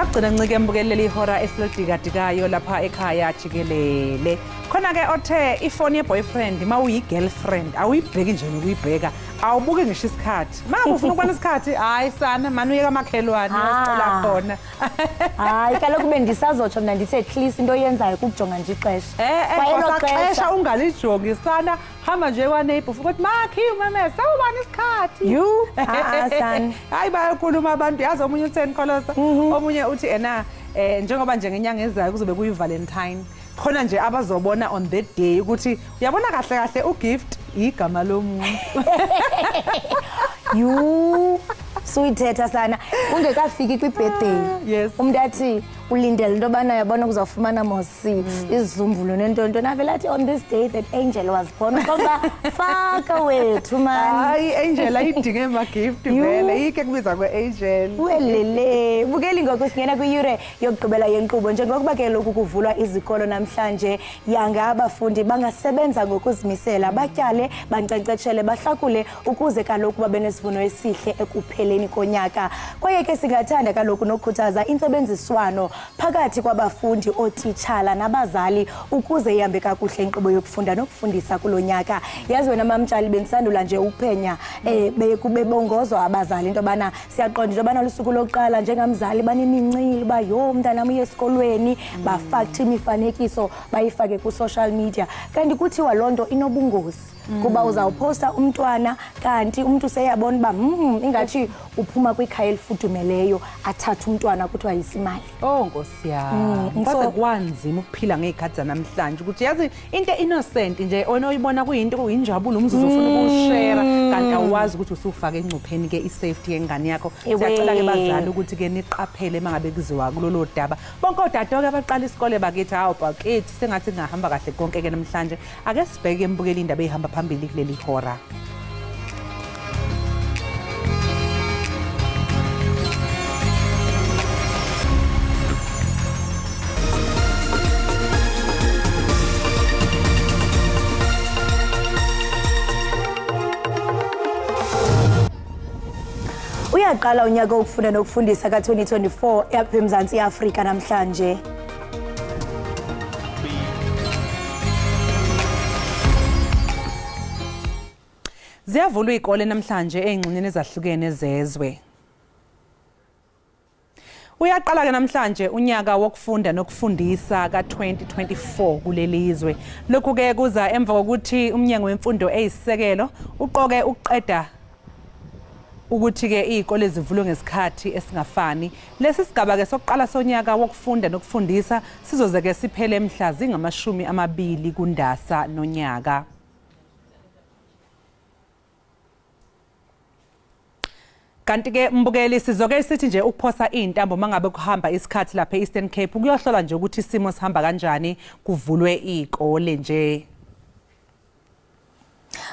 Ngakugcina ncike embukeleli ihora esilodikadikayo lapha ekhaya Jikelele. Khona ke othe ifoni ye-boyfriend mawuyi-girlfriend awuyibheki nje nokuyibheka awubuke ngisho isikhathi. Manje ufuna ukubona isikhathi hayi sana manje uyeka makhelwane uyacela khona. Hayi kaloku bendisazotsho mina ndithi at least into oyenzayo kukujonga nje ixesha. Kwayelo ungalijongi sana hamba nje kwa-neighbor ukuthi makhi umemeza sawubani isikhathi. You sana. Hayi bayakhuluma abantu yazi omunye utheni kholosa omunye uthi ena njengoba nje ngenyanga ezayo kuzobe kuyi-Valentine khona nje abazobona on that day ukuthi uyabona kahle kahle ugift igama lomuntu. You suyithetha sana ungekafiki kwi-birthday. Yes. Umuntu athi ulindele into yobana yabona kuzawufumana mosi izizumbulo nento navela athi on this day that angel was born. Ngoba faka wethu man. Hayi angel ayidinge ema-gift vele yike kubiza kwe-angel. Welele bukeli ngoku singena kwiyure yokugqibela yenkqubo njengokuba ke lokhu kuvulwa izikolo namhlanje yanga abafundi bangasebenza ngokuzimisela batyale bankcenkcetshele bahlakule ukuze kaloku babe nesivuno esihle ekupheleni konyaka. Kwaye ke singathanda kaloku nokukhuthaza intsebenziswano phakathi kwabafundi ootitshala nabazali ukuze ihambe kakuhle inkqubo yokufunda nokufundisa kulo nyaka. Yazi wena mamtshali bendisandula nje ukuphenya bebongozwa abazali into yobana siyaqonda into yobana lusuku lokuqala njengamzali banemincili uba yho mntanam uye esikolweni bafakhe imifanekiso bayifake ku-social media kanti kuthiwa loo nto inobungozi kuba uzawuposta umntwana kanti umntu seyabona uba ingathi uphuma kwikhaya elifudumeleyo athathe umntwana kuthiwa yisimali. Oh Nkosi yami kwaze kwanzima ukuphila ngey'khathi zanamhlanje ukuthi yazi into innocent nje wena oyibona kuyinto kuyinjabulo umzuzu ufuna ukushera kanti awazi ukuthi usufaka engcupheni ke i-safety yengane yakho. Siyacela ke bazali ukuthi ke niqaphele mangabe kuziwa kulolo daba. Bonke odadewabo abaqala isikole bakithi hawu bakithi sengathi ngahamba kahle konke ke namhlanje ake sibheke embukela indaba ehamba phambili kuleli hora. Uyaqala unyaka wokufunda nokufundisa ka-2024 apha eMzantsi Afrika namhlanje. Ziyavulwa izikole namhlanje ezingxenyeni ezahlukene zezwe. Uyaqala ke namhlanje unyaka wokufunda nokufundisa ka-2024 kulelizwe. Lokhu ke kuza emva kokuthi umnyango wemfundo eyisisekelo uqoke ukuqeda ukuthi ke izikole zivulwe ngesikhathi esingafani. Lesi sigaba ke sokuqala sonyaka wokufunda nokufundisa sizoze ke siphele mhla zingamashumi 20 kuNdasa nonyaka. Kanti ke mbukeli sizoke sithi nje ukuphosa intambo mangabe kuhamba isikhathi lapha e-Eastern Cape kuyohlola nje ukuthi isimo sihamba kanjani kuvulwe izikole nje.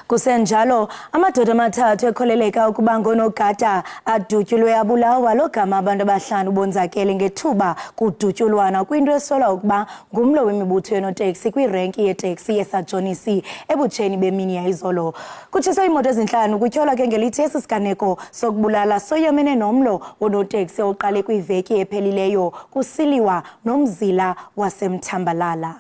Kusenjalo amadoda amathathu ekholeleka ukuba ngonogada adutyulwe abulawa logama abantu abahlanu bonzakele ngethuba kudutyulwana kwinto esolwa ukuba ngumlo wemibutho yenoteksi kwirenki yeteksi yesajonisi ebutsheni bemini yayizolo. Kutshiswa imoto ezinhlanu kutyholwa ke ngelithi esi siganeko sokubulala soyamene nomlo wonoteksi oqale kwiveki ephelileyo kusiliwa nomzila wasemthambalala.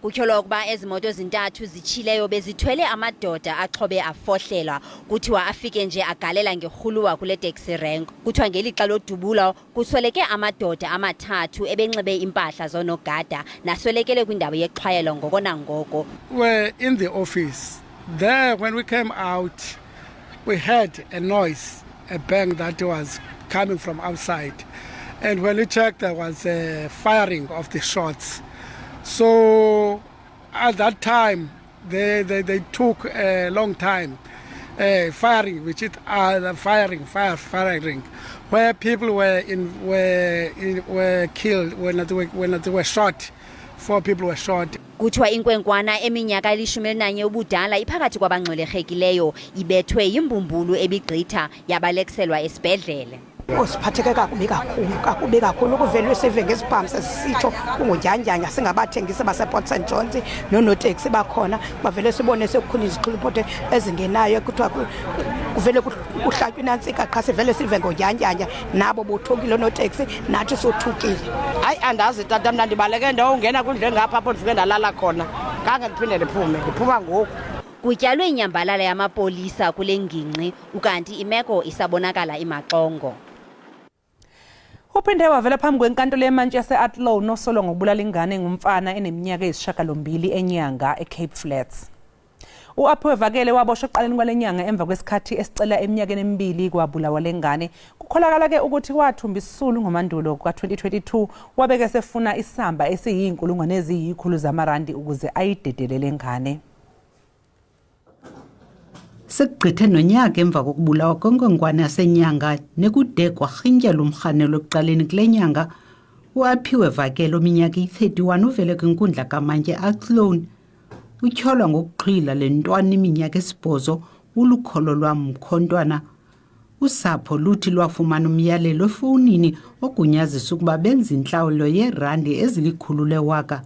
Kutyholwa ukuba ezimoto ezintathu zitshileyo bezithwele amadoda axhobe afohlelwa kuthiwa afike nje agalela ngerhuluwa kule taxi rank. Kuthiwa ngelixa lodubula kusweleke amadoda amathathu ebenxibe impahla zonogada naswelekele kwindawo yexhwayelo ngoko nangoko. We're in the office. There when we came out we heard a noise, a bang that was coming from outside, and when we checked there was a firing of the shots. So at that time they took a long time firing, which is firing where people were killed when they were shot. 4 people were shot. Kuthiwa inkwenkwana eminyaka 11 ubudala iphakathi kwabangxwelerhekileyo ibethwe yimbumbulu ebigqitha yabalekselwa esibhedlele. Osiphatheke kakubi kakhulu ukuvele sive ngesibhamu sesitsho kungunjanjanja singabathengisi base-Port St Johns nonoteksi bakhona bavele sibone sekukhona izixhiliphoto ezingenayo kuthiwa kuvele kuhlatywa inantsika qha sivele sive ngonjanjanja nabo bothukile oonoteksi nathi sothukile. Hayi andazi tata mna ndibaleke ndawungena kwindlu engapha apho ndifike ndalala khona kange ndiphinde ndiphuma ngoku. Kutyalwe inyambalala yamapolisa kule ngingqi ukanti imeko isabonakala imaxongo. Uphinde wavela phambi kwenkantolo yemantshi yase-Athlone osolwa ngokubulala ingane engumfana eneminyaka eyisishiyagalombili enyanga eCape Flats. U-Aphiwe Vakele waboshwa ekuqaleni kwale nyanga emva kwesikhathi esicela eminyakeni emibili kwabulawa lengane. Kukholakala-ke ukuthi wathumba isisulu ngomandulo ka-2022 wabeke sefuna isamba esiyinkulungwane eziyi100 zamarandi ukuze ayidedele lengane. Sekugqithe nonyaka emva kokubulawa kwenkwenkwane yasenyanga nekude kwarhintyelwa umrhanelo ekuqaleni kule nyanga, uAphiwe Vakele ominyaka iyi-31 uvele kwinkundla kamantyi e-Athlone utyholwa ngokuxhwila le ntwana iminyaka 8 ulukholo lwam mkhontwana. Usapho luthi lwafumana umyalelo efowunini ogunyazisa ukuba benza intlawulo yeerandi ezili-100,000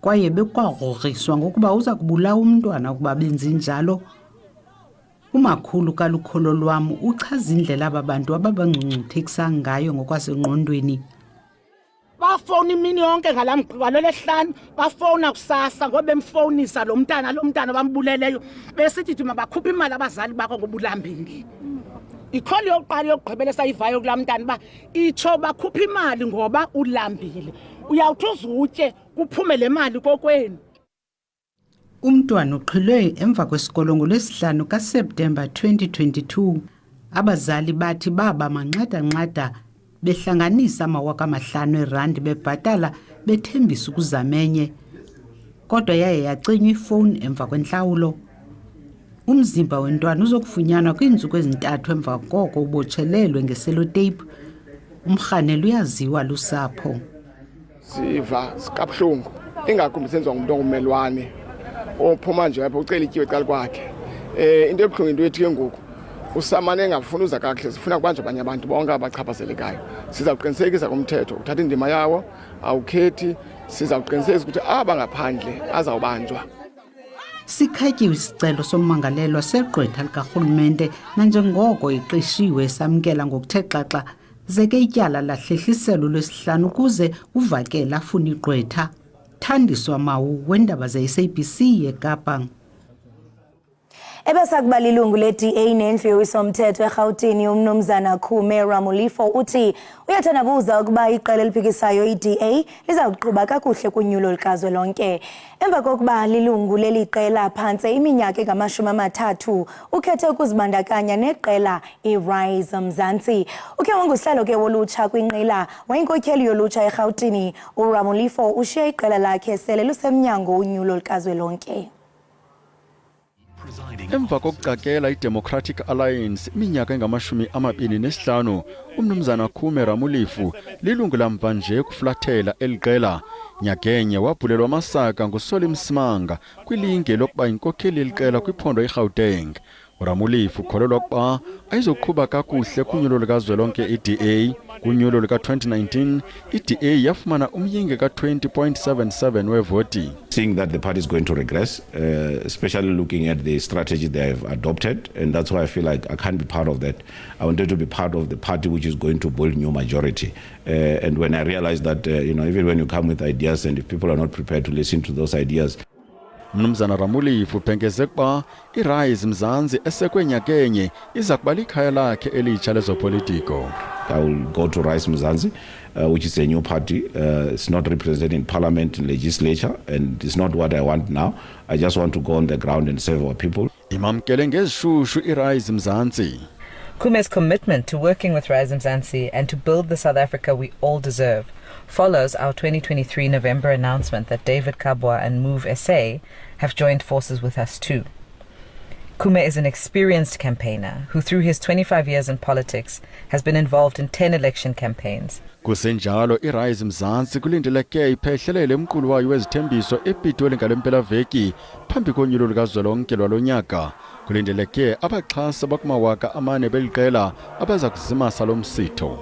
kwaye bekwagrogriswa ngokuba uza kubulawa umntwana ukuba benze njalo. Umakhulu kalukholo lwam uchaza indlela aba bantu ababangcungcuthekisa ngayo ngokwasengqondweni. Bafona imini yonke ngalo lesihlanu, bafona kusasa ngoba bemfonisa lo mntana bambuleleyo besithi thuma bakhupha imali abazali bakho ngobulambili. Ikholi yokuqala yokugqibela sayivayo kulaa mntana ba itsho bakhupha imali ngoba ulambile. Uyawuthi uzutye kuphume le mali kokwenu. Umntwana uxhilwe emva kwesikolo ngolwesihlanu kaSeptemba 2022. Abazali bathi baba manqada behlanganisa R5,000 erandi bebhatala bethembisa ukuzamenye. Kodwa yaye yacinywa ifowuni emva kwentlawulo. Umzimba wentwana uzokufunyanwa kwiintsuku ezintathu emva koko ubotshelelwe ngeseloteyiphu. Umrhanelo uyaziwa lusapho. Siva sikabuhlungu ingakumbi senziwa ngumuntu ongumelwane ophuma nje apha ucela ityiwe ecala kwakhe. Into ebuhlungu into ethi ke ngoku usamane engafuna uza kakuhle sifuna kubanjwa abanye abantu bonke abachaphazelekayo. Sizawuqinisekisa kumthetho uthatha indima yawo awukhethi, sizawuqinisekisa ukuthi aba ngaphandle azawubanjwa. Sikhatyiwe isicelo sommangalelwa segqwetha likarhulumente nanjengoko iqeshiwe samkela ngokuthe xaxa zeke ityala lahlehliselo lwesihlanu ukuze uVakele afune igqwetha. Thandiswa Mawu weendaba ze-SABC eKapa. Ebesakuba lilungu le-DA nendlu yowiso-mthetho eRhawutini umnumzana Khume Ramulifo uthi uyathandabuza ukuba iqela eliphikisayo i-DA lizawuqhuba kakuhle kunyulo likazwelonke. Emva kokuba lilungu leli qela phantse iminyaka engama-30 ukhethe ukuzibandakanya neqela iRise Mzansi. Ukhe wangusihlalo ke wolutsha kwinqila wayinkokheli yolutsha eRhawutini. uRamulifo ushiye iqela lakhe sele lusemnyango unyulo likazwelonke. Emva kokucakela iDemocratic Alliance iminyaka engama-25, umnumzana Khume Ramulifo lilungu lamva nje kuflathela eliqela. Nyakenye wabhulelwa amasaka ngusoli Msimanga kwilinge lokuba inkokheli eliqela kwiphondo iGauteng. uRamulifo ukholelwa ukuba ayizoqhuba kakuhle kunyulo likazwelonke i-DA. Kunyulo lika-2019 i-DA yafumana umyinge ka-20.77 wevoti. Seeing that the party is going to regress, especially looking at the strategy they have adopted, and that's why I feel like I can't be part of that. I wanted to be part of the party which is going to build new majority. And when I realized that, even when you come with ideas and if people are not prepared to listen to those ideas, Mnumzana Ramulifo uphengeze ukuba iRise Mzansi esekwe Nyakenye iza kuba likhaya lakhe elitsha lezopolitiko. I will go to Rise Mzansi, which is a new party. It's not represented in parliament and legislature, and it's not what I want now. I just want to go on the ground and serve our people. Imamkele ngezishushu iRise Mzansi. Khume's commitment to working with Rise Mzansi and to build the South Africa we all deserve follows our 2023 November announcement that David Kabwa and Move SA have joined forces with us too. Kume is an experienced campaigner who, through his 25 years in politics, has been involved in 10 election campaigns. Kusenjalo iRise Mzansi kulindeleke iphehlelele umqulu wayo wezithembiso ePitoli ngalempelaveki phambi konyulo lukazwelonke lwalonyaka. Kulindeleke abaxhasi bakumawaka amane beliqela abaza kuzimasa lo msitho.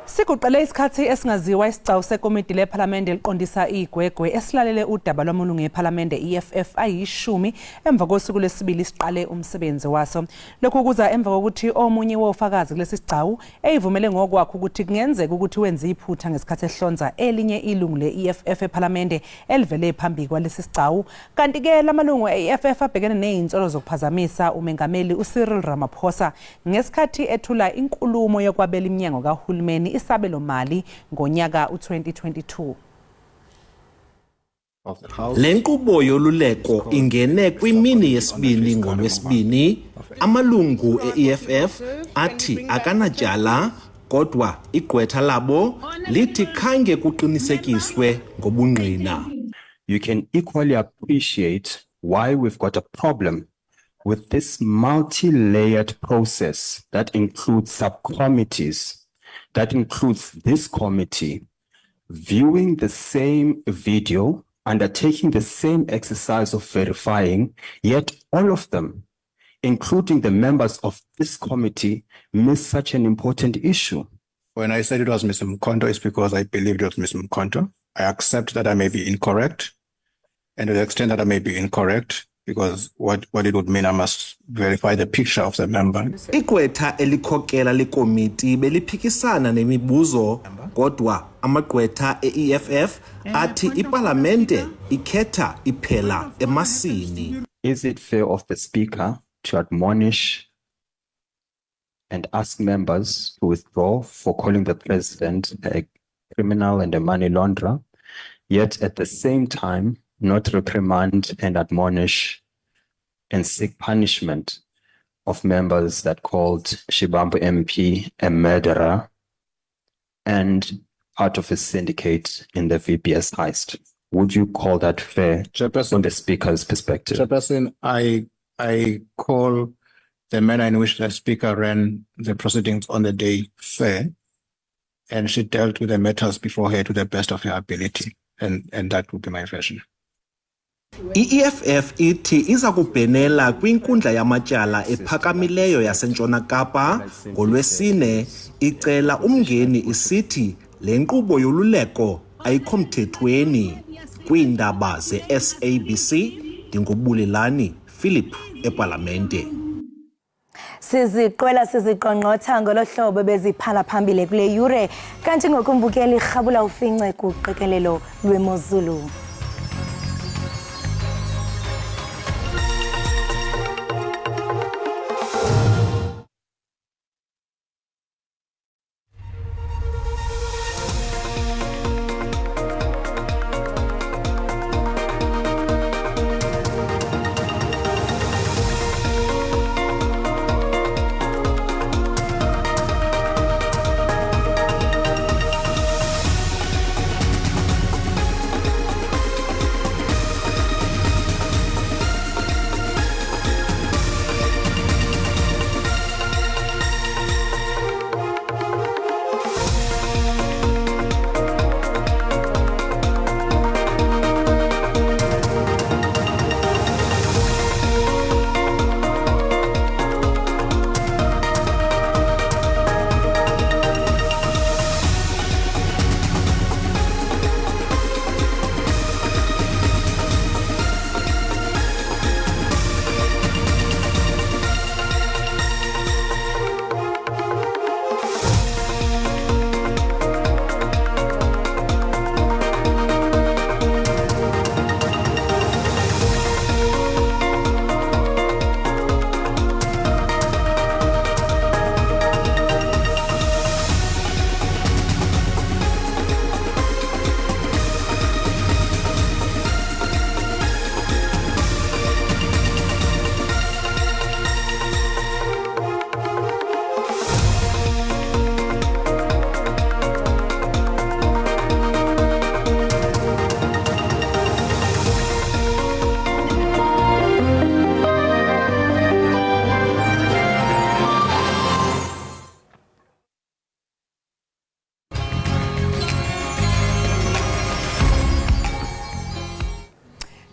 Sikuqale isikhathi esingaziwa isigcawu sekomiti leParliament eliqondisa igwegwe esilalele udaba lwamalungu eParliament EFF ayi10 emva kosuku lesibili siqale umsebenzi waso. Lokhu kuza emva kokuthi omunye wofakazi kulesi sigcawu eyivumele ngokwakhe ukuthi kungenzeka ukuthi wenze iphutha ngesikhathi ehlonza elinye ilungu leEFF eParliament elivele phambi kwalesi sigcawu. Kanti ke lamalungu eEFF abhekene nezinsolo zokuphazamisa umengameli uCyril Ramaphosa ngesikhathi ethula inkulumo yokwabela iminyango kahulumeni isabelo mali ngonyaka u2022. Le nkqubo yoluleko ingene kwimini yesibini ngolwesibini. Amalungu e-EFF athi akanatyala kodwa igqwetha labo lithi khange kuqinisekiswe ngobungqina. You can equally appreciate why we've got a problem with this multi-layered process that includes subcommittees, that includes this committee, viewing the same video, undertaking the same exercise of verifying, yet all of them, including the members of this committee, miss such an important issue. When I said it was Mr. Mkonto, it's because I believed it was Mr. Mkonto. I accept that I may be incorrect, and to the extent that I may be incorrect, because what it would mean, I must verify the picture of the member. Igqwetha elikhokela lekomiti beliphikisana nemibuzo kodwa amagqwetha e-EFF athi iParlamente ikhetha iphela emasini. Is it fair of the Speaker to admonish and ask members to withdraw for calling the President a criminal and a money launderer, yet at the same time not reprimand and admonish and seek punishment of members that called Shibambu MP a murderer and part of a syndicate in the VPS heist? Would you call that fair from the Speaker's perspective? Chairperson, I call the manner in which the Speaker ran the proceedings on the day fair, and she dealt with the matters before her to the best of her ability, and that would be my version. I-EFF ithi iza kubhenela kwinkundla yamatyala ephakamileyo yaseNtshona Kapa ngolwesine, icela umngeni isithi le nkqubo yoluleko ayikho mthethweni. Kwiindaba ze-SABC ndingubulelani Philip eParlamente. Siziqwela siziqongqotha ngolo hlobo beziphala phambili kule yure kanti ngokumbukela irhabula ufince kuqikelelo lwemozulu.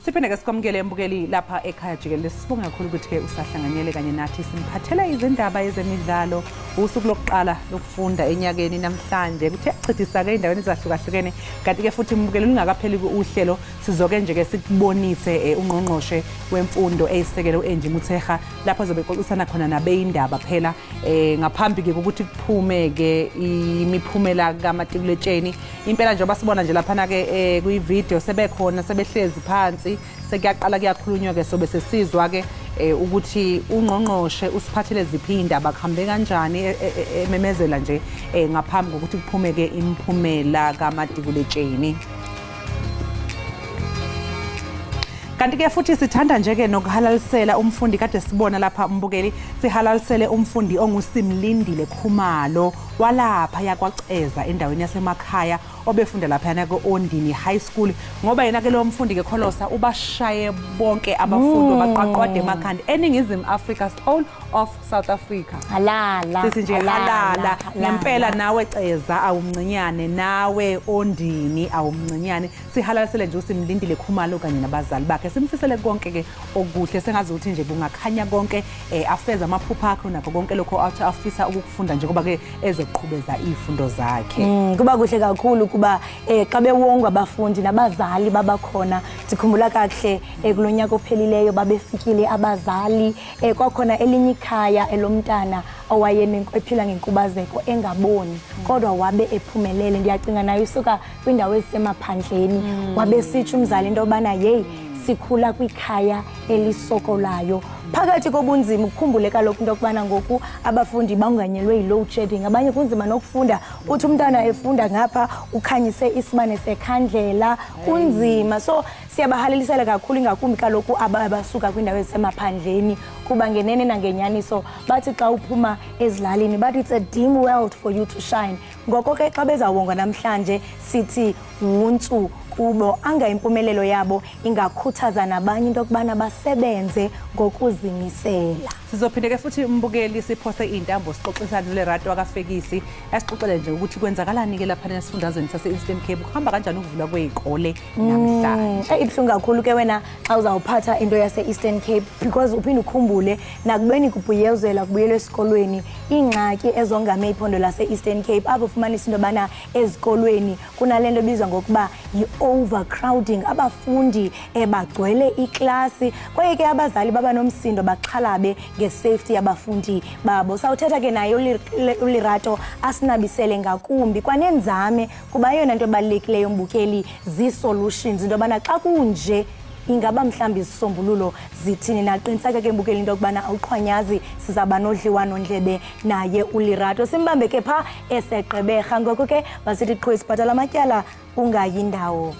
Siphinde ke sikwamukele mbukeli lapha ekhaya Jikelele. Sibonga kakhulu ukuthi ke usahlanganyele kanye nathi simphathela izindaba ezemidlalo usuku lokuqala lokufunda enyakeni namhlanje. Kuthe chithisa ke endaweni ezahlukahlukene kanti ke futhi mbukeli lingakapheli uhlelo sizoke nje ke sikubonise ungqongqoshe wemfundo eyisekelo uEnji Mutheha lapho zobe xoxisana khona nabe Iindaba phela ngaphambi ke ukuthi kuphume ke imiphumela kamatikuletsheni. Impela nje basibona nje lapha na ke kuyi video sebekhona sebehlezi phansi sekuyaqala kuyakhulunywa ke sobe sesizwa ke ukuthi ungqongqoshe usiphathele ziphi indaba kuhambe kanjani ememezela nje ngaphambi kokuthi kuphume ke imiphumela kamatikuletsheni. Kanti ke futhi sithanda nje ke nokuhalalisela umfundi kade sibona lapha mbukeli sihalalisele umfundi onguSimlindile Khumalo walapha yakwaceza endaweni yasemakhaya obefunda lapha yana ke Ondini High School ngoba yena ke lo mfundi ke Kholosa ubashaye bonke abafundi baqaqwade emakhanda eningizimu Africa whole of South Africa. Halala sithi nje halala ngempela nawe ceza awumncinyane nawe Ondini awumncinyane sihalalisele nje uSimlindile Khumalo kanye nabazali bakhe simfisele konke ke okuhle sengazi ukuthi nje bungakhanya konke afeza amaphupha akhe nakho konke lokho athi afisa ukufunda nje kuba ke ezoqhubeza izifundo zakhe. Kuba kuhle kakhulu kuba xa bewongwa abafundi nabazali babakhona sikhumbula kahle kulonyaka ophelileyo babefikile abazali kwakhona elinye ikhaya elomntana owayephila ngenkubazeko engaboni kodwa wabe ephumelele ndiyacinga nayo isuka kwindawo ezisemaphandleni wabe sithi umzali into obana hey sikhula kwikhaya elisokolayo phakathi kobunzima ukukhumbule kaloku into okubana ngoku abafundi banganyelwe yi-load shedding abanye kunzima nokufunda uthi umntana efunda ngapha ukhanyise isibane sekhandlela kunzima so siyabahalelisela kakhulu ingakumbi kaloku abasuka kwindawo ezisemaphandleni kuba ngenene nangenyaniso bathi xa uphuma ezilalini bathi it's a dim world for you to shine ngoko ke xa bezawongwa namhlanje sithi wuntsu kubo anga impumelelo yabo ingakhuthaza nabanye into okubana basebenze ngokuzimisela. Sizophinde ke futhi mbukeli siphose intambo sixoxisana noLerato akafekisi yasixoxela nje ukuthi kwenzakalani ke lapha nesifundazweni sase Eastern Cape kuhamba kanjani ukuvulwa kwezikole namhlanje. Ibhlungu kakhulu ke wena xa uzawuphatha into yase Eastern Cape because uphinde ukhumbule nakubeni kubuyezela kubuyelwe esikolweni ingxaki ezongame iphondo lase Eastern Cape apho ufumanisa into bana ezikolweni kunalento ebizwa ngokuba overcrowding abafundi bagcwele iklasi kwaye ke abazali baba nomsindo baxhalabe ngesafety yabafundi babo sawuthetha ke naye uLerato asinabisele ngakumbi kwanenzame kuba yona into ebalulekileyo mbukeli zi-solutions into yobana xa kunje ingaba mhlawumbi isisombululo zithini naqiniseka ke mbukeli into yokubana awuqhwanyazi sizaba nodliwano ndlebe naye uLerato simbambe ke pha eseGqeberha ngoko ke basithi qho isibhatala amatyala ungayindawo.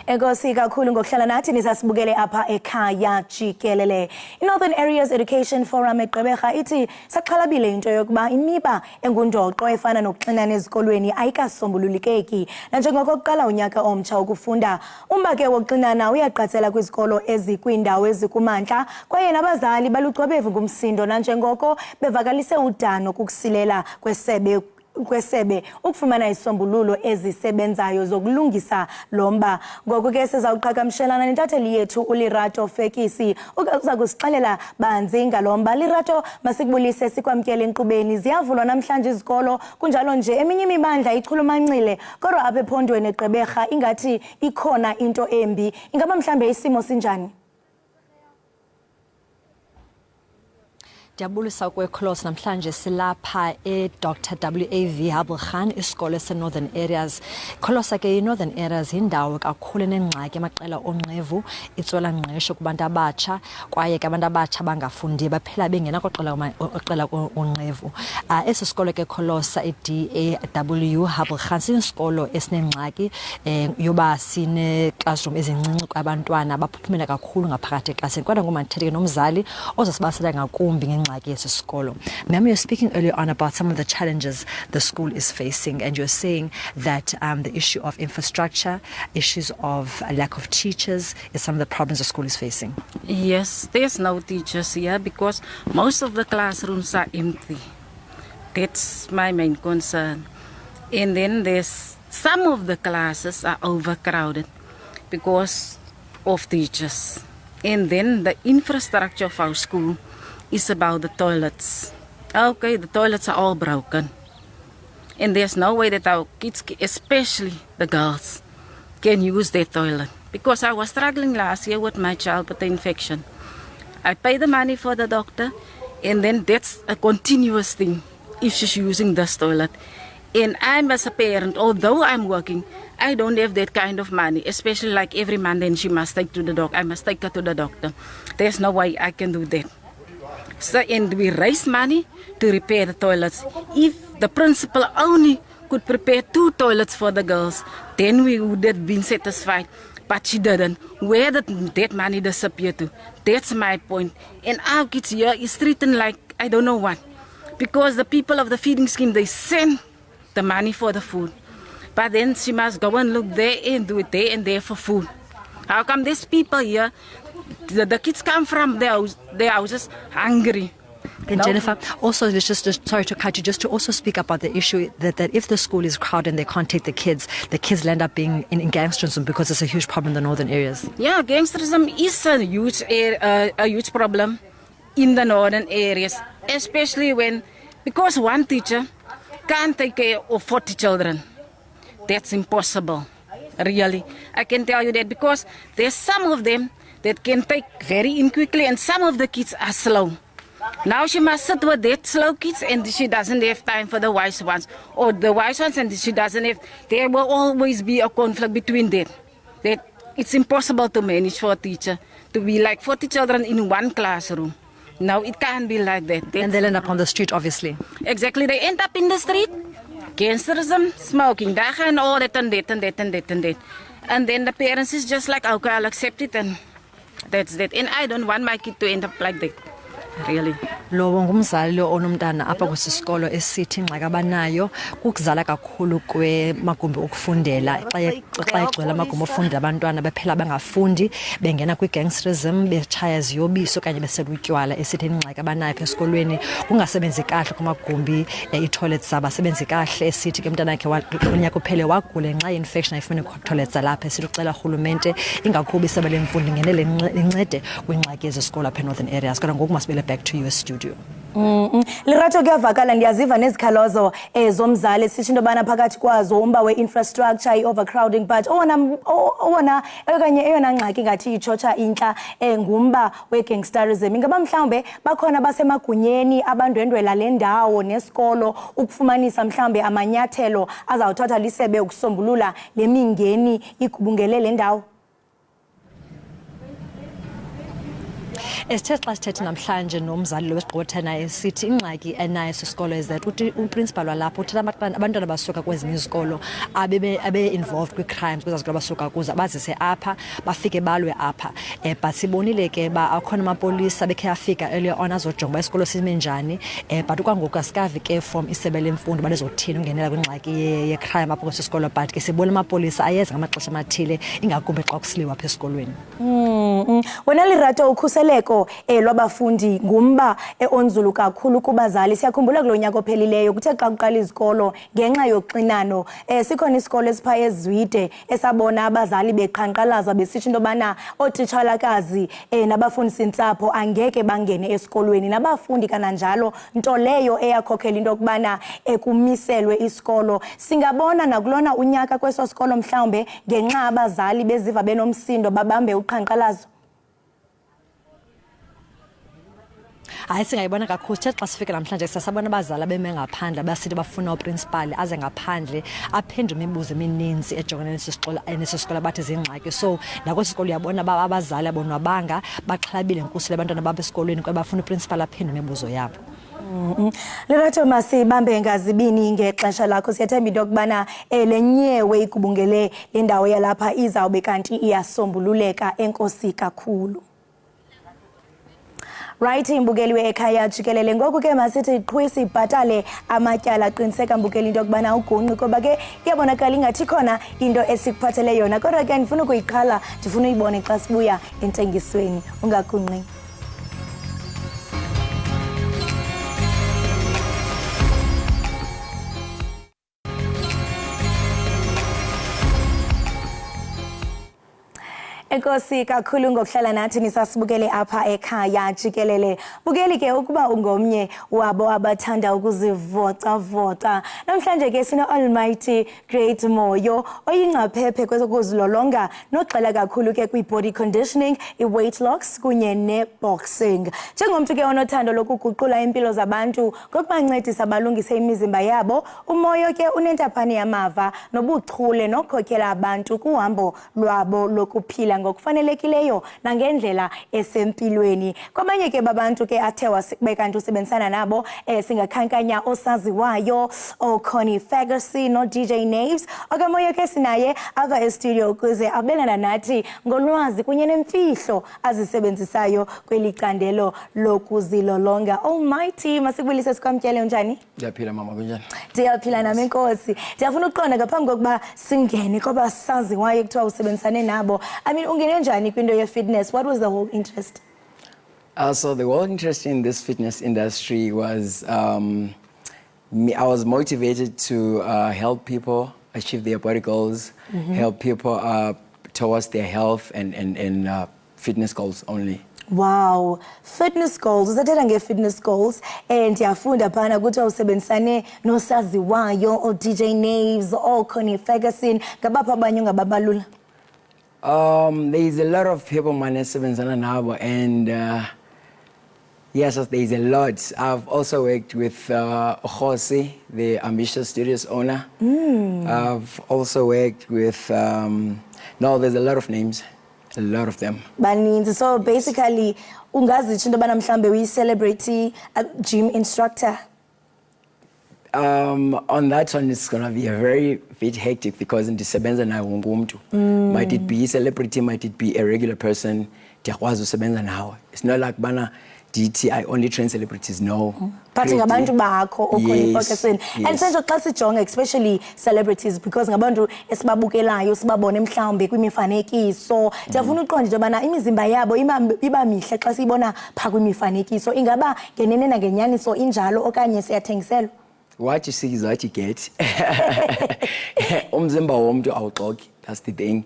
Enkosi kakhulu ngokuhlala nathi nisasibukele apha ekhaya Jikelele. Northern Areas Education Forum eGqeberha ithi saxhalabile into yokuba imiba engundoqo efana nokuxinana ezikolweni ayikasombululikeki. Nanjengoko kuqala unyaka omtsha ukufunda umba ke wokuxinana uyaqatsela kwizikolo ezikwindawo ezikumantla kwaye nabazali balucwebevu ngumsindo nanjengoko bevakalise udano kukusilela kwesebe ukufumana isombululo ezisebenzayo zokulungisa lomba ngoko ke sizawuqhagamshelana nentatheli yethu uLerato Fekisi uza kusixelela banzi ngalomba. Lerato masikubulise sikwamkele enkqubeni ziyavulwa namhlanje izikolo kunjalo nje eminye imibandla ichulumancile kodwa apha ephondweni eGqeberha ingathi ikhona into embi ingaba mhlambe isimo sinjani? Ndiyabulisa kweCloss namhlanje silapha Dr. WAV Habelkhan isikole se-Northern Areas. Kholosa ke i-Northern Areas yindawo kakhulu enengxaki amaqela onqevu itswela ngqesho kubantu abatsha kwaye ke abantu abatsha bangafundi baphela bengena koqela onqevu. Esi sikolo ke Kholosa i-DAW Habelkhan sisikolo esinengxaki yoba sine-classroom ezincinci kwabantwana baphuphumela kakhulu ngaphakathi eklasini kodwa ngoma ndithethe nomzali ozasibasela ngakumbi ingxaki yesi sikolo. Ma'am, you're speaking earlier on about some of the challenges the school is facing, and you're saying that the issue of infrastructure, issues of a lack of teachers is some of the problems the school is facing. Yes, there's no teachers here because most of the classrooms are empty. That's my main concern. And then there's some of the classes are overcrowded because of teachers. And then the infrastructure of our school is about the toilets. Okay, the toilets are all broken. And there's no way that our kids, especially the girls, can use their toilet. Because I was struggling last year with my child with the infection. I pay the money for the doctor, and then that's a continuous thing if she's using this toilet. And I'm as a parent, although I'm working, I don't have that kind of money, especially like every Monday she must take to the doctor. I must take her to the doctor. There's no way I can do that. So, and we raise money to repair the toilets. If the principal only could prepare 2 toilets for the girls, then we would have been satisfied. But she didn't. Where did that money disappear to? That's my point. And our kids here is treated like I don't know what. Because the people of the feeding scheme, they send the money for the food. But then she must go and look there and do it there and there for food. How come these people here, the kids come from their houses hungry? And no. Jennifer, also, just sorry to cut you, just to also speak about the issue that if the school is crowded and they can't take the kids end up being in gangsterism because it's a huge problem in the northern areas. Yeah, gangsterism is a huge problem in the northern areas, especially because one teacher can't take care of 40 children. That's impossible, really. I can tell you that because there's some of them that can take very quickly and some of the kids are slow. Now she must sit with that slow kids and she doesn't have time for the wise ones. Or the wise ones and she doesn't have, there will always be a conflict between them. That it's impossible to manage for a teacher to be like 40 children in one classroom. No, it can't be like that. And they'll end up on the street, obviously. Exactly, they end up in the street. Gangsterism, smoking, and all that and that and that and that and that. And then the parents is just like, okay, I'll accept it and that's that. And I don't want my kid to end up like that. Really. Lo ngumzali onomntana apha kwisisikolo esithi ingxaki abanayo kukuzala kakhulu kwemagumbi okufundela xa igcwele amagumbi ofundela abantwana bephela bangafundi bengena kwi-gangsterism betshaya ziyobisi okanye beselutywala esithi ingxaki abanayo apha esikolweni kungasebenzi kahle kumagumbi ii-toilets zabo asebenzi kahle esithi ke umntana wakhe unyaka uphele wagula ngenxa ye-infection ayifuna ii-toilets zalapha esithi ucela urhulumente ingakubi isebe lemfundo ingenele incede kwingxaki yezisikolo apha e-northern areas kodwa ngoku masibele back to your studio. Lirato kuyavakala ndiyaziva nezikhalazo zomzali sithi into yobana phakathi kwazo umba we-infrastructure i-overcrowding but owona okanye eyona ngxaki ngathi itshotsha intla ngumba we-gangsterism. Ingaba mhlawumbe bakhona basemagunyeni abandwendwela le ndawo nesikolo ukufumanisa mhlawumbe amanyathelo azawuthatha lisebe ukusombulula le mingeni igubungele le ndawo? Esithethe xa sithethe namhlanje nomzali lo wesigqibotha naye sithi ingxaki enayo sisikolo is that uprincipal walapho uthetha abantwana basuka kwezinye izikolo abe-involved kwi-crimes kwezaa zikolo basuka kuzo bazise apha bafike balwe apha but sibonile ke ba akhona amapolisa bekhe afika earlier on azojonga uba isikolo sime njani but kwangoku asikavi ke from isebe lemfundo banezothini ungenela kwingxaki ye-crime apho kwesi sikolo but ke sibona amapolisa ayeza ngamaxesha amathile ingakumbi xa kusiliwa apha esikolweni. Wena Lirato ukhuseleko lwabafundi ngumba onzulu kakhulu kubazali. Siyakhumbula kulo nyaka ophelileyo kuthe xa kuqala izikolo ngenxa yoxinano sikhona isikolo esipha eZwide esabona abazali beqhankqalaza besithi into yobana ootitshalakazi nabafundisintsapho angeke bangene esikolweni nabafundi kananjalo nto leyo eyakhokhela into yokubana kumiselwe isikolo. Singabona nakulona unyaka kweso sikolo mhlawumbe ngenxa abazali beziva benomsindo babambe uqhankqalazo. Hayi singayibona kakhulu xa sifika namhlanje sasabona abazali beme ngaphandle basithi bafuna uprincipal aze ngaphandle aphendule imibuzo emininzi ejongene nesisikolo bathi zingxaki so nakwesikolo uyabona abazali abonwabanga baxhalabile nkusile abantwana babo esikolweni kwaye bafuna uprincipal aphendule imibuzo yabo. Lirato masibambe ngazibini ngexesha lakho siyathemba into yokubana le nyewe igubungele le ndawo yalapha izawube kanti iyasombululeka. Enkosi kakhulu. Right, mbukeli we-Ekhaya Jikelele. Ngoku ke masithi qhwisi ibhatale amatyala, qiniseka mbukeli into yokubana ugonqi kuba ke kuyabonakala ingathi khona into esikuphathele yona. Kodwa ke ndifuna ukuyiqala, ndifuna uyibone xa sibuya entengisweni. Ungagonqi. Enkosi kakhulu ngokuhlala nathi nisasibukele apha Ekhaya Jikelele. Bukeli ke ukuba ungomnye wabo abathanda ukuzivota-vota. Namhlanje ke sino Almighty Great Moyo oyingcaphephe kwezokuzilolonga nogxila kakhulu ke kwi-body conditioning, i-weight loss kunye ne-boxing. Njengomntu ke onothando lokuguqula impilo zabantu ngokubancedisa balungise imizimba yabo, uMoyo ke unentaphane yamava nobuchule nokukhokhela abantu kuhambo lwabo lokuphila ngokufanelekileyo nangendlela esempilweni. Kwabanye ke babantu ke athe kanti usebenzisana nabo singakhankanya osaziwayo oConnie Ferguson no DJ Naves. Okamoyo ke sinaye ava estudio ukuze abelana nathi ngolwazi kunye nemfihlo azisebenzisayo kweli candelo lokuzilolonga. Almighty, masikubulise sikwamtyele unjani? Ndiyaphila mama, kunjani? Ndiyaphila nami Nkosi. Ndiyafuna ukuqonda ngaphambi kokuba singene koba saziwayo kuthiwa usebenzisane nabo. I mean, ungene njani kwinto ye-fitness? What was the whole interest? So the whole interest in this fitness industry was me. I was motivated to help people achieve their body goals, help people towards their health and fitness goals only. Wow, fitness goals. Uzathetha nge-fitness goals and ndiyafunda phana ukuthi usebenzisane nosaziwayo o DJ Naves o Connie Ferguson. Ngabapha abanye ungababalula? There is a lot of people sebenzana nabo and yes, there is a lot. I've also worked with Jose, the Ambitious Studios owner. I've also worked with no, there's a lot of names, a lot of them. Baninzi. So basically, ungazitsho into yobana mhlambe uyi-celebrity gym instructor. On that one, it's gonna be a very bit hectic because in ndisebenza nayo wonke umuntu. Might it be a celebrity, might it be a regular person, ndiyakwazi usebenza nawe. It's not like bana DT, I only train celebrities, no. But ngabantu bakho okhona Ferguson. And senje xa sijonga especially celebrities because ngabantu esibabukelayo sibabone mhlawumbe kwimifanekiso. Ndiyafuna uqonda into yobana imizimba yabo iba mihle xa siyibona pha kwimifanekiso. Ingaba ngenene nangenyaniso injalo okanye siyathengiselwa? What you see is what you get. Umzimba womuntu awuxoki, that's the thing.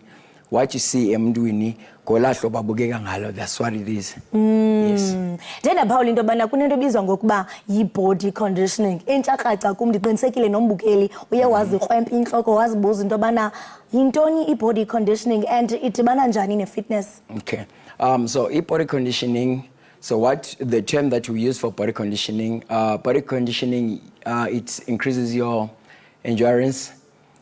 What you see emntwini ngolahlo babukeka ngalo, that's what it is. Yes. Ndenda Paul into yobana kunento ebizwa ngokuba yi-body conditioning. Entlakaca kum ndiqinisekile nombukeli uye wazikrwempa intloko wazibuza into yobana yintoni i-body conditioning and idibana njani ne-fitness? Okay. So i-body conditioning, so what the term that we use for body conditioning, it increases your endurance.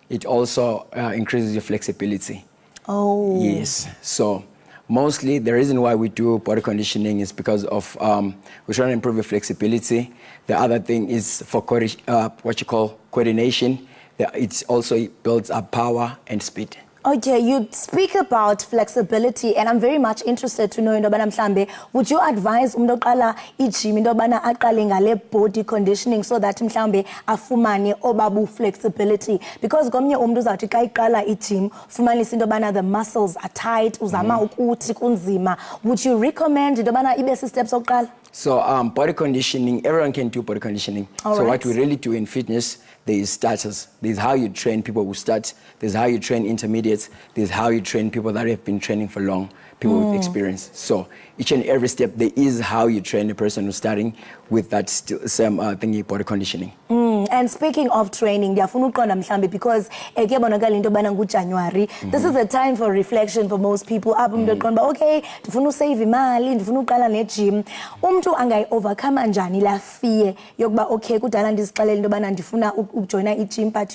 It also increases your flexibility. Oh. Yes. So mostly the reason why we do body conditioning is because of we're trying to improve your flexibility. The other thing is for what you call coordination. It also builds up power and speed. Okay, you speak about flexibility and I'm very much interested to know into yobana mhlambe would you advise umuntu oqala i-gym into yobana aqale ngale body conditioning so that mhlambe afumane obabu flexibility because komnye umuntu uzawuthi xa iqala i-gym fumanisa into yobana the muscles are tight uzama ukuthi kunzima. Would you recommend into yobana ibe si-steps oqala? So body conditioning, everyone can do body conditioning. What we really do in fitness, there is starters. There's how you train people who start. There's how you train intermediates. There's how you train people that have been training for long, people with experience. So each and every step, there is how you train a person who's starting with that same thingy, body conditioning. And speaking of training, ndiyafuna uqonda mhlambe because kuyabonakala into yobana nguJanuary. This is a time for reflection for most people. Apho umuntu eqonda okay, ndifuna usave imali, ndifuna uqala ne-gym. Umuntu angayi-overcome njani la fear yokuba okay kudala ndizixelele into yobana ndifuna ukujoyina i-gym but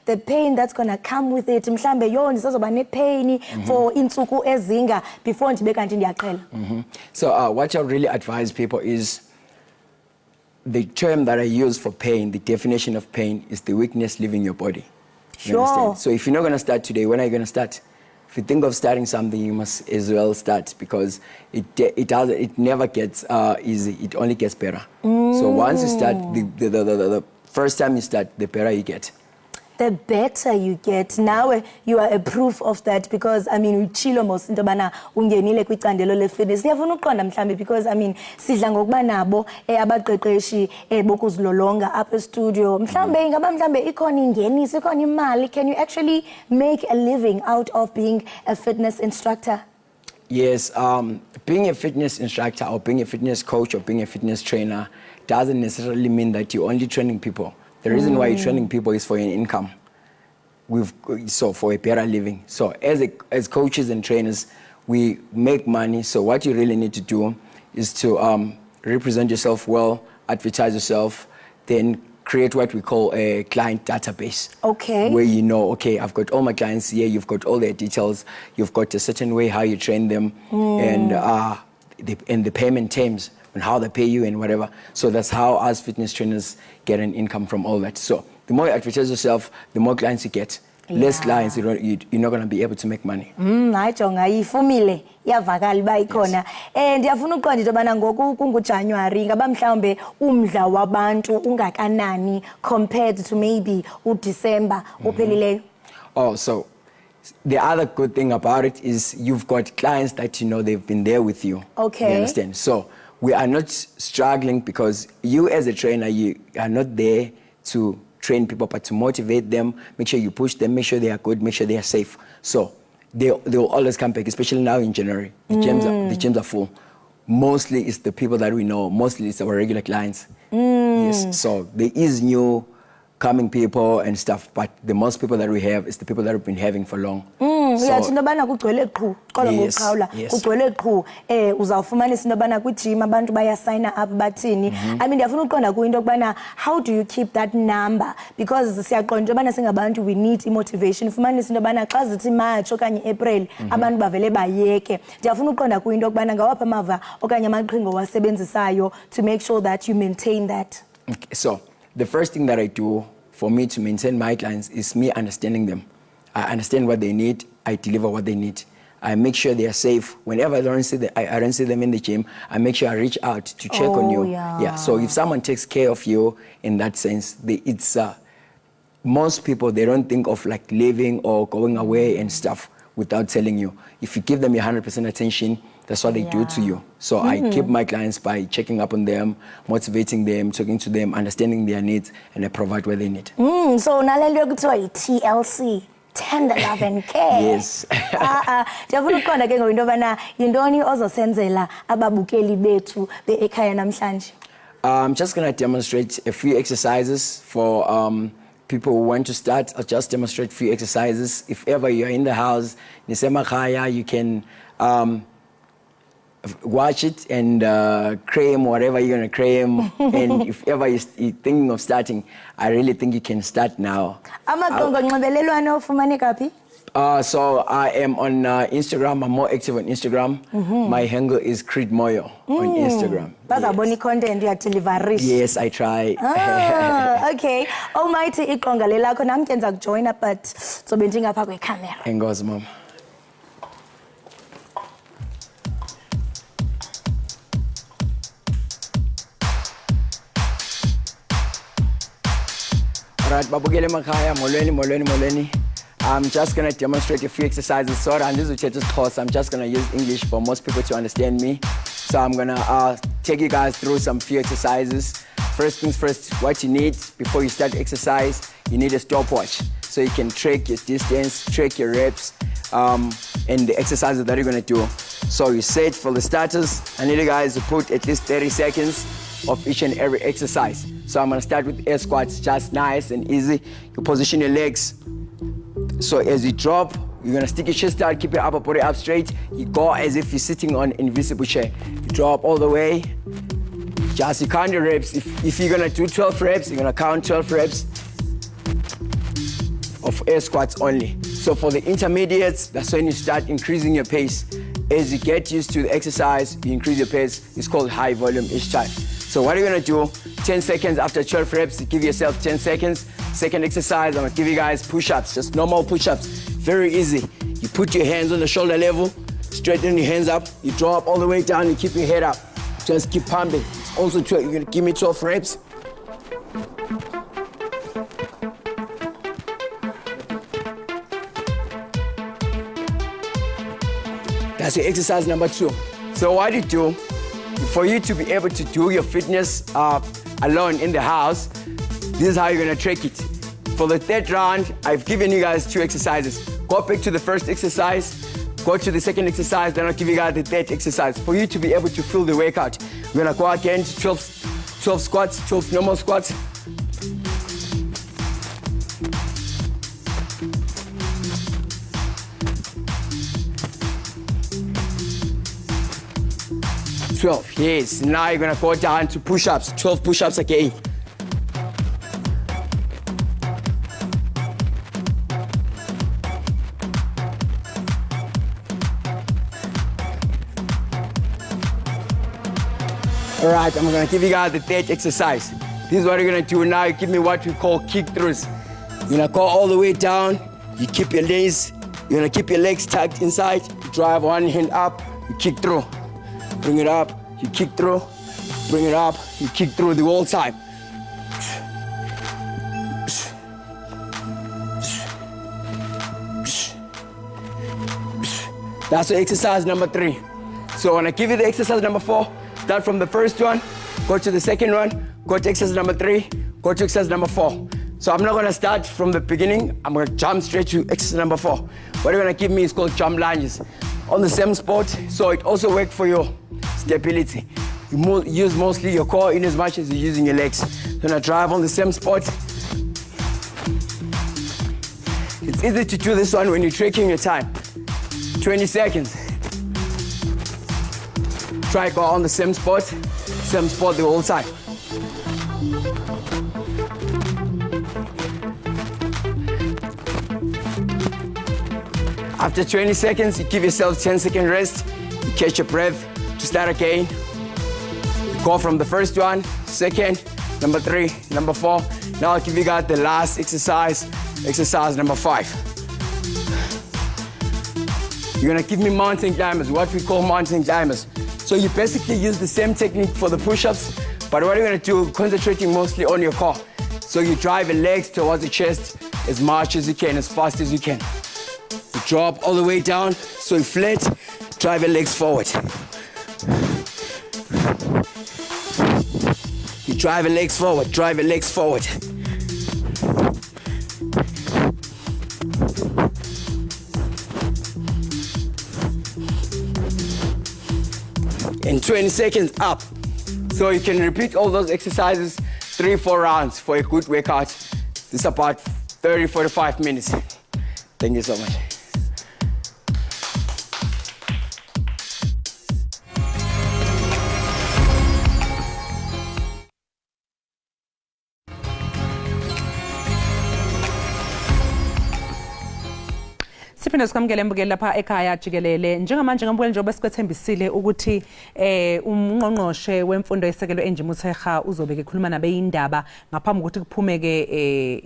the pain that's gonna come with it mhlambe ndisazoba ne-pain for iintsuku ezinga before ndibe kanti ndiyaqhela. So what I really advise people is the term that I use for pain, the definition of pain is the weakness leaving your body. You understand? So if you're not going to start today, when are you going to start? if you think of starting something, you must as well start, because it never gets easy. It only gets better. So once you start, the first time you start, the better you get. The better you get. Now you are a proof of that, because I mean uchilo most into bana ungenile kwicandelo le fitness. Ngiyafuna uqonda mhlambi, because I mean sidla ngokuba nabo abaqeqeshi bokuzilolonga apha studio. Mhlambe ingaba mhlambe ikhona ingeniso, ikhona imali. Can you actually make a living out of being a fitness instructor? Yes, being a fitness instructor or being a fitness coach or being a fitness trainer doesn't necessarily mean that you're only training people. The reason why you're training people is for an income. So for a better living. So as coaches and trainers, we make money. So what you really need to do is to represent yourself well, advertise yourself, then create what we call a client database. Okay. Where you know, okay, I've got all my clients here, you've got all their details, you've got a certain way how you train them, and the payment terms, and how they pay you and whatever. So that's how us fitness trainers get an income from all that. So the more you advertise yourself, the more clients you get. Less clients, you're not going to be able to make money. Hayi jonga ifumile iyavakala ba ikhona. Ndiyafuna uqonda into bana ngoku kunguJanuary ngaba mhlawumbe umdla wabantu ungakanani compared to maybe uDecember ophelileyo. Oh, so the other good thing about it is you've got clients that you know they've been there with you. Okay. You understand? So we are not struggling, because you as a trainer, you are not there to train people, but to motivate them, make sure you push them, make sure they are good, make sure they are safe. So they'll always come back, especially now in January. The gyms are full. Mostly it's the people that we know. Mostly it's our regular clients. Yes. So there is new coming people and stuff, but the most people that we have is the people that we've been having for long. Uyathi into bana kugcwele qhu qola ngokuqhawula kugcwele qhu uzawufumanisa into bana kwi-gym abantu bayasayina up bathini. I mean ndiyafuna uqonda ku into kubana how do you keep that number, because siyaqonda into bana singabantu we need motivation. Ufumanisa into bana xa zithi March okanye April abantu bavele bayeke. Ndiyafuna uqonda ku into kubana ngawapha amava okanye amaqhinga wasebenzisayo to make sure that you maintain that. Okay, so the first thing that I do for me to maintain my clients is me understanding them. I understand what they need. I deliver what they need. I make sure they are safe. Whenever I don't see them in the gym, I make sure I reach out to check on you. Yeah. So if someone takes care of you in that sense, most people, they don't think of like leaving or going away and stuff without telling you. If you give them your 100% attention, that's what they do to you. So I keep my clients by checking up on them, motivating them, talking to them, understanding their needs, and I provide what they need. So nalento kuthiwa TLC. Tender love and care. Yes. Ndiyafuna uqonda ke ngoyinto bana yintoni ozosenzela ababukeli bethu beEkhaya namhlanje. I'm just going to demonstrate a few exercises for people who want to start. I'll just demonstrate a few exercises. If ever you're in the house, Ekhaya, you can watch it and cream whatever you're going to cream. And if ever you're thinking of starting, I really think you can start now. Amaqonga onxibelelwano ufumaneka phi? So I am on Instagram. I'm more active on Instagram. My handle is Creed Moyo on Instagram. Bazabona content uyadeliverisha. Yes, I try. Okay. Almighty iqonga lelakho nami ke ndiza kujoina, but sobe ndingapha kwecamera. Engozi mama. Right, babukele emakhaya, molweni. I'm just going to demonstrate a few exercises. Sorry, I'm just going to use English for most people to understand me. So I'm going to take you guys through some few exercises. First things first, what you need before you start exercise, you need a stopwatch. So you can track your distance, track your reps, and the exercises that you're going to do. So you set for the starters, I need you guys to put at least 30 seconds of each and every exercise. So I'm going to start with air squats, just nice and easy. You position your legs. So as you drop, you're going to stick your chest out, keep your upper body up straight. You go as if you're sitting on an invisible chair. You drop all the way. Just you count your reps. If you're going to do 12 reps, you're going to count 12 reps of air squats only. So for the intermediates, that's when you start increasing your pace. As you get used to the exercise, you increase your pace. It's called high volume each time. So what are you going to do? 10 seconds after 12 reps, give yourself 10 seconds. Second exercise, I'm going to give you guys push-ups, just normal push-ups. Very easy. You put your hands on the shoulder level, straighten your hands up, you draw up all the way down, you keep your head up. Just keep pumping. It's also 12, you're gonna give me 12 reps. That's your exercise number 2. So what you do, for you to be able to do your fitness alone in the house, this is how you're gonna track it. For the 3rd round, I've given you guys 2 exercises. Go back to the first exercise, go to the second exercise, then I'll give you guys the 3rd exercise. For you to be able to feel the workout, we're gonna go again to 12 squats, 12 normal squats. Yes, now you're gonna go down to push-ups, 12 push-ups again. All right, I'm gonna give you guys the 3rd exercise. This is what you're gonna do now. You give me what we call kick-throughs. You're gonna go all the way down, you keep your legs, you're gonna keep your legs tucked inside, you drive one hand up, you kick through. Bring it up, you kick through, bring it up, you kick through the whole time. That's the exercise number 3. So when I give you the exercise number 4, start from the first one, go to the second one, go to exercise number 3, go to exercise number 4. So I'm not gonna start from the beginning, I'm gonna jump straight to exercise number 4. What you're gonna give me is called jump lunges. On the same spot, so it also works for your stability. You use mostly your core in as much as you're using your legs. You're gonna drive on the same spot. It's easy to do this one when you're tracking your time. 20 seconds. Try go on the same spot the whole time. After 20 seconds, you give yourself 10-second rest. You catch your breath to start again. You go from the first one, second, number 3, number 4. Now I'll give you guys the last exercise, exercise number 5. You're gonna give me mountain climbers, what we call mountain climbers. So you basically use the same technique for the push-ups, but what you're gonna do, concentrating mostly on your core. So you drive your legs towards the chest as much as you can, as fast as you can. You drop all the way down, so you flat, drive your legs forward. You drive your legs forward, drive your legs forward. In 20 seconds up. So you can repeat all those exercises 3-4 rounds for a good workout. This is about 30-45 minutes. Thank you so much. Siphinde sikamukele mbukeli lapha ekhaya Jikelele. Njengamanje ngambukeli njengoba sikwethembisile ukuthi ungqongqoshe wemfundo yesekelo eNjimutshekga uzobe ekhuluma nabe Iindaba ngaphambi ukuthi kuphumeke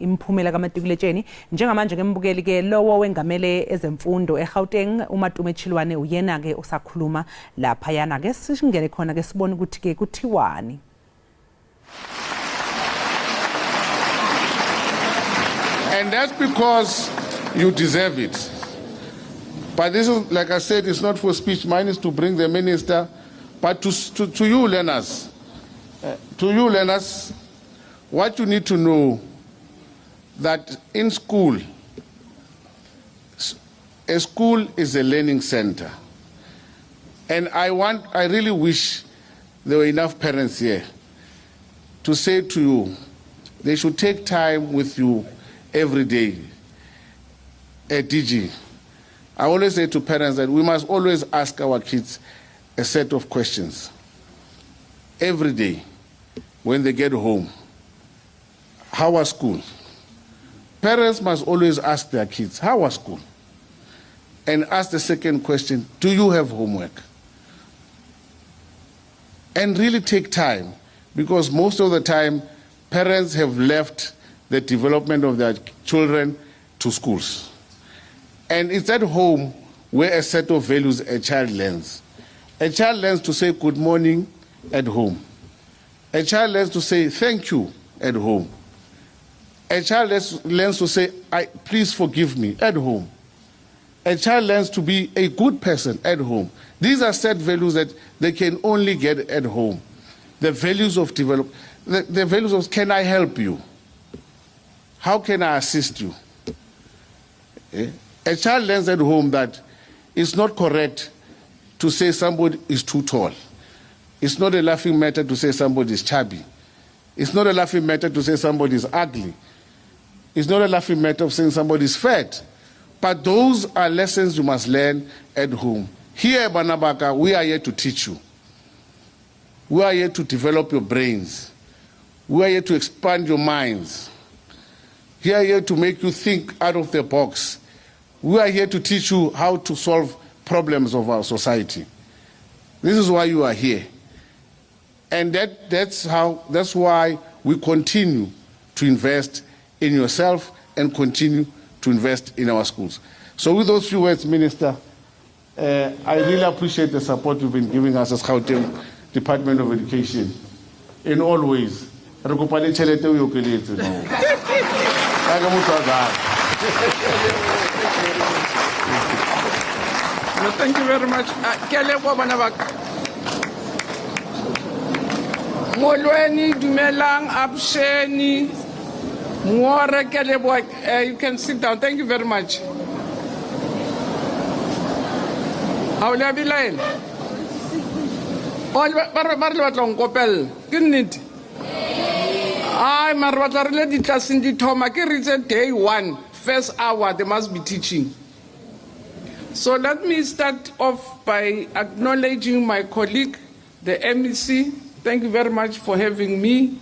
imiphumela kaMatikuletsheni. Njengamanje ngembukeli ke lowo wengamele ezemfundo eGauteng uMatumechilwane uyena ke osakhuluma lapha yana ke singene khona ke sibone ukuthi ke kuthiwani. And that's because you deserve it. But this is, like I said, it's not for speech. Mine is to bring the minister. But to you learners, what you need to know that in school, a school is a learning center. And I really wish there were enough parents here to say to you, they should take time with you every day. DG, I always say to parents that we must always ask our kids a set of questions every day when they get home. How was school? Parents must always ask their kids, how was school? And ask the second question, do you have homework? And really take time, because most of the time parents have left the development of their children to schools. And it's at home where a set of values a child learns. A child learns to say good morning at home. A child learns to say thank you at home. A child learns to say, please forgive me at home. A child learns to be a good person at home. These are set values that they can only get at home. The values of development, the values of can I help you? How can I assist you? A child learns at home that it's not correct to say somebody is too tall. It's not a laughing matter to say somebody is chubby. It's not a laughing matter to say somebody is ugly. It's not a laughing matter of saying somebody is fat. But those are lessons you must learn at home. Here at Banabaka, we are here to teach you. We are here to develop your brains. We are here to expand your minds. We are here to make you think out of the box. We are here to teach you how to solve problems of our society. This is why you are here. And that's why we continue to invest in yourself and continue to invest in our schools. So with those few words, Minister, I really appreciate the support you've been giving us as Gauteng Department of Education in all ways. Thank you very much. Molweni dumelang absheni ngore kelebo. You can sit down. Thank you very much. Awla bilail. Bar le batla ngopel. Ke nnete. Ai mar batla re le di class di thoma ke ritse day 1 first hour they must be teaching. So let me start off by acknowledging my colleague, the MEC. Thank you very much for having me.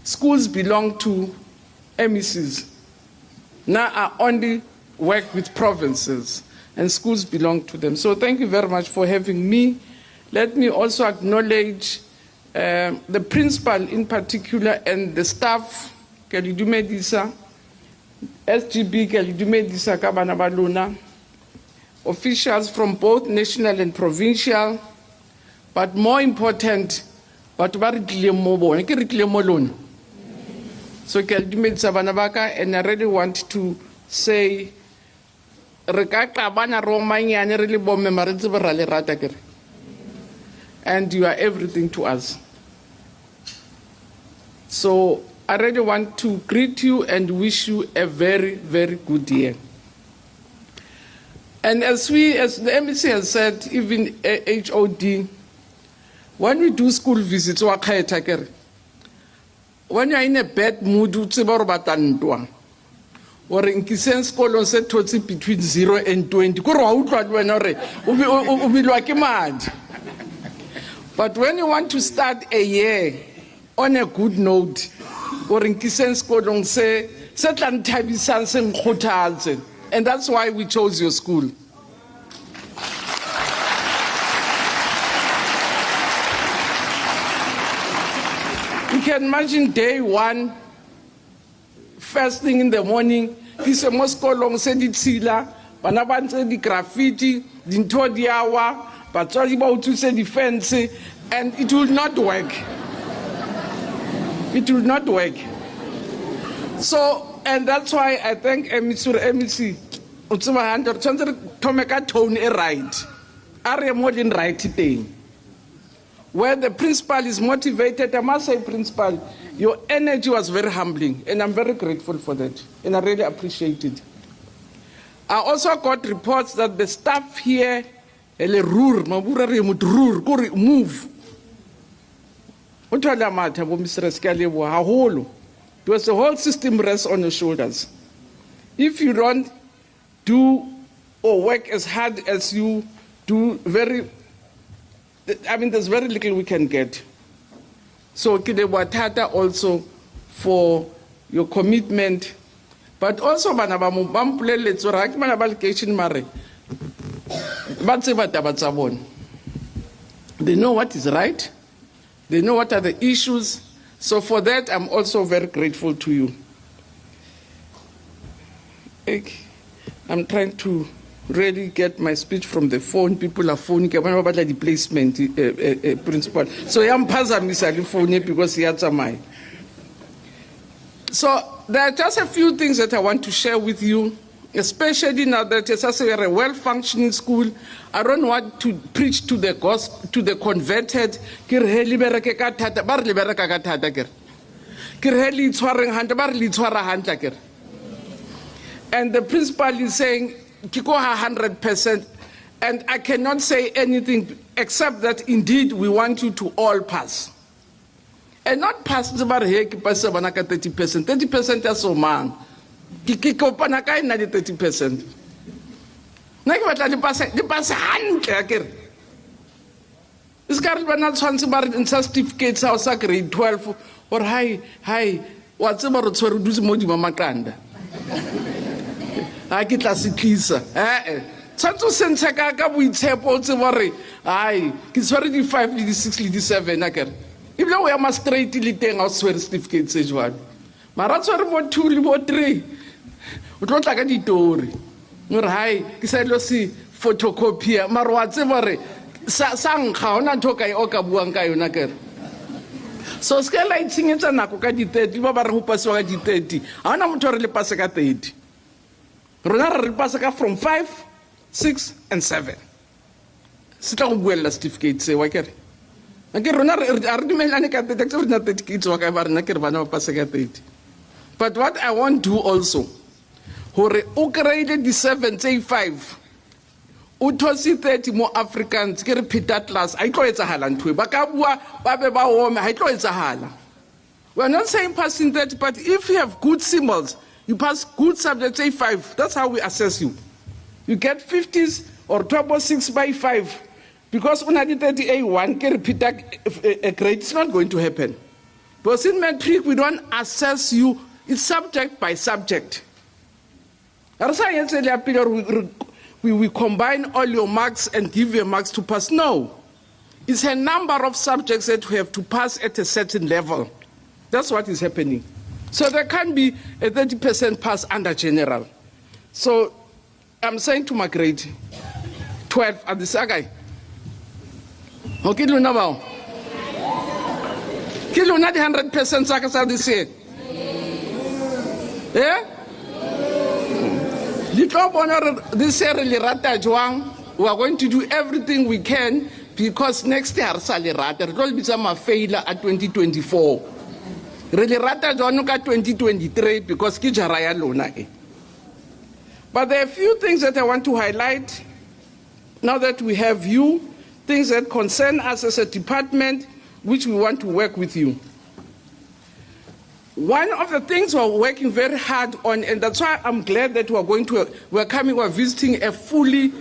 Schools belong to MECs. Now I only work with provinces, and schools belong to them. So thank you very much for having me. Let me also acknowledge the principal in particular and the staff, Kalidumedisa, SGB, Kalidumedisa Kabanabaluna, officials from both national and provincial, but more important, but so Kalidumedisa Banabaka, and I really want to say, and you are everything to us. So I really want to greet you and wish you a very, very good year. And as the MEC has said, even HOD, when we do school visits, when you are in a bad mood, or in Kisens colon set between 0 and 20. But when you want to start a year on a good note, or in Kisens colon say, and that's why we chose your school. You can imagine day 1, first thing in the morning, this is Moscow long said it sila, Banaban the graffiti, the Todiawa, but about to say defense, and it will not work. It will not work. So, and that's why I thank MEC, Utsuma Hunter, to make a tone right. Are more than right today. Where the principal is motivated, I must say, principal, your energy was very humbling, and I'm very grateful for that, and I really appreciate it. I also got reports that the staff here, move. Because the whole system rests on your shoulders. If you don't do or work as hard as you do, there's very little we can get. So Kidewatata also for your commitment, but also they know what is right, they know what are the issues, so for that I'm also very grateful to you. I'm trying to really get my speech from the phone. People are phoning. Ke bona ba batla di-placement principal. So I'm phazamisa le phone because he had some. So there are just a few things that I want to share with you, especially now that we are a well-functioning school. I don't want to preach to the gospel, to the converted. And the principal is saying, Kiko 100%, and I cannot say anything except that indeed we want you to all pass. And not pass the bar here, pass 30%. 30% is so man. Kiko Panaka na 30%. Nakibata the pass hand cracker. This girl was not sponsored in certificates or grade 12 or hi, what's about to reduce Modi Mamakanda. I get last pizza. Santo Sensaka boitshepo tse bore ai ke tshwere di 5 le di 6 le di 7 akere e bile o ya ma straight le teng a swere certificate se jwalo mara tshwere mo 2 le mo 3 o tlo tla ka ditori no re hai ke sa lo si photocopy mara wa tse bore sa nkga ona ntho ka o ka buang ka yona akere so skela itshenyetsa nako ka di 30 ba re ho paswa ka di 30 ha ona motho re le pase ka 30 rona re pase ka from 5 6 and 7. Sita go buella certificate se wa kere. Ke rona re dumelane ka 30 ke rena 30 ke tswa ka ba rena ke re bana ba pase ka 30. But what I want to do also hore o grade di 7 say 5 o thosi 30 mo Africans ke re Peter class a itlo etsahala ntwe ba ka bua ba be ba ome ha itlo etsahala. We are not saying passing 30, but if you have good symbols, you pass good subjects say 5. That's how we assess you. You get 50s or 6 by 5 because when I did 30A1 can repeat a grade, it's not going to happen. Because in matric we don't assess you, it's subject by subject. We combine all your marks and give you marks to pass. No, it's a number of subjects that we have to pass at a certain level. That's what is happening. So there can be a 30% pass under general. So I'm saying to my grade 12 at the Sagai. Okay, Luna Bao. Kiluna the 100% Sakasa this year. Yeah? This year, we are going to do everything we can because next year, it will be some failure at 2024. Really, rata 2023 because Kijaraya Luna. But there are a few things that I want to highlight now that we have you, things that concern us as a department, which we want to work with you. One of the things we're working very hard on, and that's why I'm glad that we're visiting a fully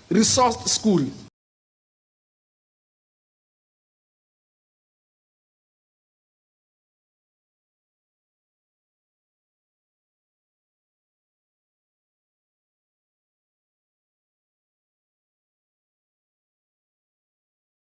resourced school.